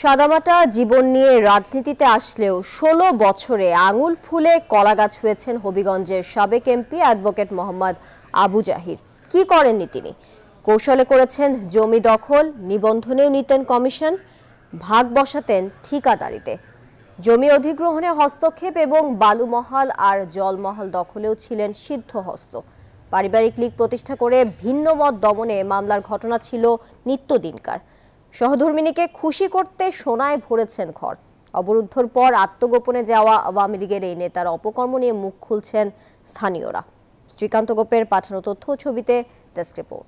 সাদামাটা জীবন নিয়ে রাজনীতিতে আসলেও ১৬ বছরে আঙুল ফুলে কলাগাছ হয়েছেন হবিগঞ্জের সাবেক এমপি অ্যাডভোকেট মোহাম্মদ আবু জাহির। কি করেননি তিনি? কৌশলে করেছেন জমি দখল, নিবন্ধনেও নিতেন কমিশন, ভাগ বসাতেন ঠিকাদারিতে। জমি অধিগ্রহণে হস্তক্ষেপ এবং বালুমহাল আর জলমহল দখলেও ছিলেন সিদ্ধহস্ত। পারিবারিক লীগ প্রতিষ্ঠা করে ভিন্ন মত দমনে মামলার ঘটনা ছিল নিত্যদিনকার। সহধর্মিনীকে খুশি করতে সোনায় ভরেছেন ঘর। অবরুদ্ধর পর আত্মগোপনে যাওয়া আওয়ামী লীগের এই নেতার অপকর্ম নিয়ে মুখ খুলছেন স্থানীয়রা। শ্রীকান্ত গোপের পাঠানো তথ্য ছবিতে ডেস্ক রিপোর্ট।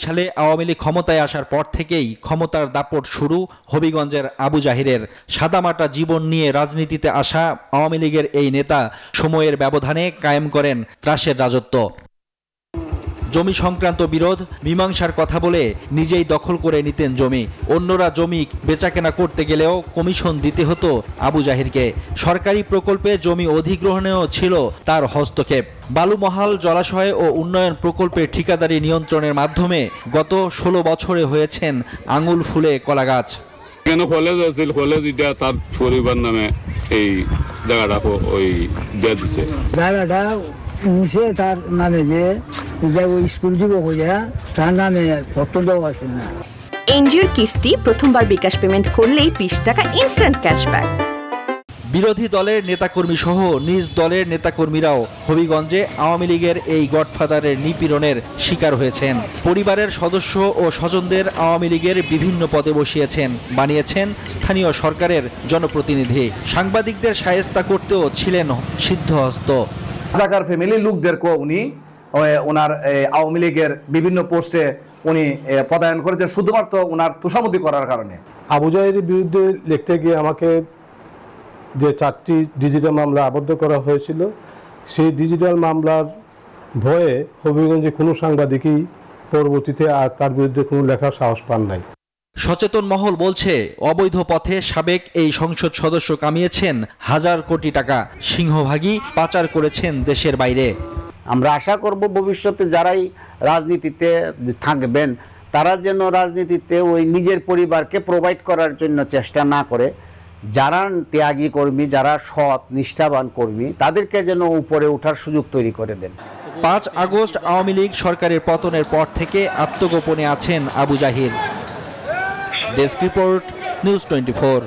সালে আওয়ামী লীগ ক্ষমতায় আসার পর থেকেই ক্ষমতার দাপট শুরু হবিগঞ্জের আবু জাহিরের। সাদামাটা জীবন নিয়ে রাজনীতিতে আসা আওয়ামী লীগের এই নেতা সময়ের ব্যবধানে কায়েম করেন ত্রাসের রাজত্ব। জমি সংক্রান্ত বিরোধ মীমাংসার কথা বলে নিজেই দখল করে নিতেন জমি। অন্যরা জমি বেচাকেনা করতে গেলেও কমিশন দিতে হতো আবু জাহিরকে। সরকারি প্রকল্পে জমি অধিগ্রহণেও ছিল তার হস্তক্ষেপ। বালুমহাল জলাশয় ও উন্নয়ন প্রকল্পের ঠিকাদারি নিয়ন্ত্রণের মাধ্যমে গত ১৬ বছরে হয়েছেন আঙুল ফুলে কলাগাছ। কলেজ আছিল, কলেজ এটা তার পরিবার নামে এই জায়গাটা ওই দিয়ে দিচ্ছে। নিচে তার নামে যে ওই স্কুল যুবক তার নামে ফটো দেওয়া আছে না। এনজিওর কিস্তি প্রথমবার বিকাশ পেমেন্ট করলেই ২০ টাকা ইনস্ট্যান্ট ক্যাশব্যাক। বিরোধী দলের নেতাকর্মী সহ নিজ দলের নেতাকর্মীরাও হবিগঞ্জে আওয়ামী লীগের এই গডফাদারের নিপীড়নের শিকার হয়েছেন। পরিবারের সদস্য ও স্বজনদের আওয়ামী লীগের বিভিন্ন পদে বসিয়েছেন, বানিয়েছেন স্থানীয় সরকারের জনপ্রতিনিধি। সাংবাদিকদের শায়েস্তা করতেও ছিলেন সিদ্ধহস্ত। রাজাকার ফ্যামিলির লোকদেরকে উনি ওনার আওয়ামী লীগের বিভিন্ন পোস্টে উনি পদায়ন করেছেন শুধুমাত্র ওনার তোষামোদি করার কারণে। আবু জাহিরের বিরুদ্ধে লিখতে গিয়ে আমাকে যে 4টি ডিজিটাল মামলা আবদ্ধ করা হয়েছিল, সেই ডিজিটাল মামলার ভয়ে হবিগঞ্জে কোনো সাংবাদিকই পরবর্তীতে আর তার বিরুদ্ধে কোনো লেখার সাহস পান নাই। সচেতন মহল বলছে অবৈধ পথে সাবেক এই সংসদ সদস্য কামিয়েছেন হাজার কোটি টাকা, সিংহভাগই পাচার করেছেন দেশের বাইরে। আমরা আশা করব ভবিষ্যতে যারাই রাজনীতিতে থাকবেন তারা যেন রাজনীতিতে ওই নিজের পরিবারকে প্রোভাইড করার জন্য চেষ্টা না করে, যারা ত্যাগী কর্মী, যারা সৎ নিষ্ঠাবান কর্মী, তাদেরকে যেন উপরে ওঠার সুযোগ তৈরি করে দেন। ৫ আগস্ট আওয়ামী লীগ সরকারের পতনের পর থেকে আত্মগোপনে আছেন Abu Jahir. Desk report, news 24।